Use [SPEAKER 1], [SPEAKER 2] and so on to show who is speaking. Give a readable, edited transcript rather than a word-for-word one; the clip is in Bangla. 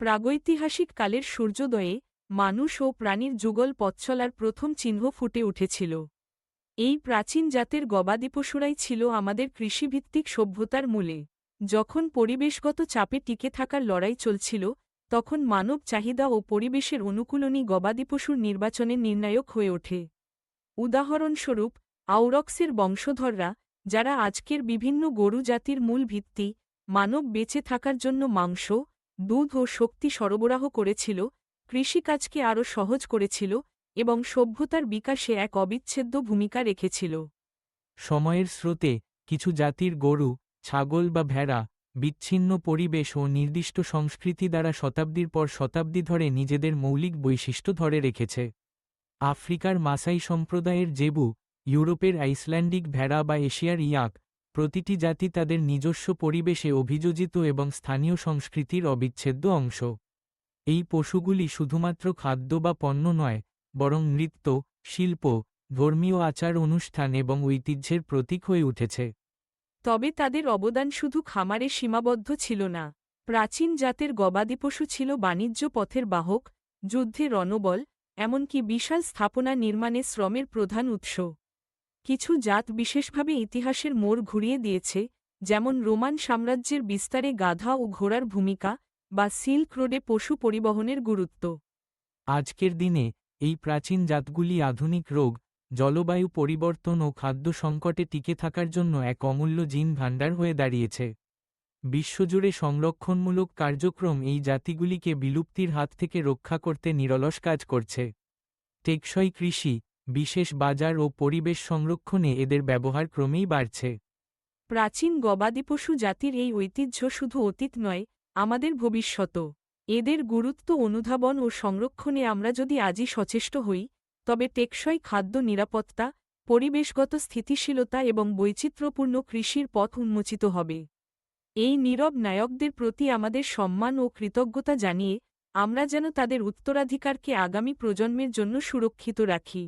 [SPEAKER 1] প্রাগৈতিহাসিক কালের সূর্যোদয়ে মানুষ ও প্রাণীর যুগল পথচলার প্রথম চিহ্ন ফুটে উঠেছিল। এই প্রাচীন জাতের গবাদি পশুরাই ছিল আমাদের কৃষিভিত্তিক সভ্যতার মূলে। যখন পরিবেশগত চাপে টিকে থাকার লড়াই চলছিল, তখন মানব চাহিদা ও পরিবেশের অনুকূলনই গবাদি পশুর নির্বাচনে নির্ণায়ক হয়ে ওঠে। উদাহরণস্বরূপ, আউরক্সের বংশধররা, যারা আজকের বিভিন্ন গরু জাতির মূল ভিত্তি, মানব বেঁচে থাকার জন্য মাংস, দুধ ও শক্তি সরবরাহ করেছিল, কৃষিকাজকে আরও সহজ করেছিল এবং সভ্যতার বিকাশে এক অবিচ্ছেদ্য ভূমিকা রেখেছিল।
[SPEAKER 2] সময়ের স্রোতে কিছু জাতির গরু, ছাগল বা ভেড়া বিচ্ছিন্ন পরিবেশ ও নির্দিষ্ট সংস্কৃতি দ্বারা শতাব্দীর পর শতাব্দী ধরে নিজেদের মৌলিক বৈশিষ্ট্য ধরে রেখেছে। আফ্রিকার মাসাই সম্প্রদায়ের জেবু, ইউরোপের আইসল্যান্ডিক ভেড়া বা এশিয়ার ইয়াক, প্রতিটি জাতি তাদের নিজস্ব পরিবেশে অভিযোজিত এবং স্থানীয় সংস্কৃতির অবিচ্ছেদ্য অংশ। এই পশুগুলি শুধুমাত্র খাদ্য বা পণ্য নয়, বরং নৃত্য, শিল্প, ধর্মীয় আচার অনুষ্ঠান এবং ঐতিহ্যের প্রতীক হয়ে উঠেছে।
[SPEAKER 1] তবে তাদের অবদান শুধু খামারে সীমাবদ্ধ ছিল না। প্রাচীন জাতের গবাদি পশু ছিল বাণিজ্য পথের বাহক, যুদ্ধে রণবল, এমনকি বিশাল স্থাপনা নির্মাণে শ্রমের প্রধান উৎস। কিছু জাত বিশেষভাবে ইতিহাসের মোড় ঘুরিয়ে দিয়েছে, যেমন রোমান সাম্রাজ্যের বিস্তারে গাধা ও ঘোড়ার ভূমিকা, বা সিল্ক রোডে পশু পরিবহনের গুরুত্ব।
[SPEAKER 2] আজকের দিনে এই প্রাচীন জাতগুলি আধুনিক রোগ, জলবায়ু পরিবর্তন ও খাদ্য সংকটে টিকে থাকার জন্য এক অমূল্য জিন ভাণ্ডার হয়ে দাঁড়িয়েছে। বিশ্বজুড়ে সংরক্ষণমূলক কার্যক্রম এই জাতিগুলিকে বিলুপ্তির হাত থেকে রক্ষা করতে নিরলস কাজ করছে। টেকসই কৃষি, বিশেষ বাজার ও পরিবেশ সংরক্ষণে এদের ব্যবহার ক্রমেই বাড়ছে।
[SPEAKER 1] প্রাচীন গবাদি পশু জাতির এই ঐতিহ্য শুধু অতীত নয়, আমাদের ভবিষ্যৎও। এদের গুরুত্ব অনুধাবন ও সংরক্ষণে আমরা যদি আজই সচেষ্ট হই, তবে টেকসই খাদ্য নিরাপত্তা, পরিবেশগত স্থিতিশীলতা এবং বৈচিত্র্যপূর্ণ কৃষির পথ উন্মোচিত হবে। এই নীরব নায়কদের প্রতি আমাদের সম্মান ও কৃতজ্ঞতা জানিয়ে আমরা যেন তাদের উত্তরাধিকারকে আগামী প্রজন্মের জন্য সুরক্ষিত রাখি।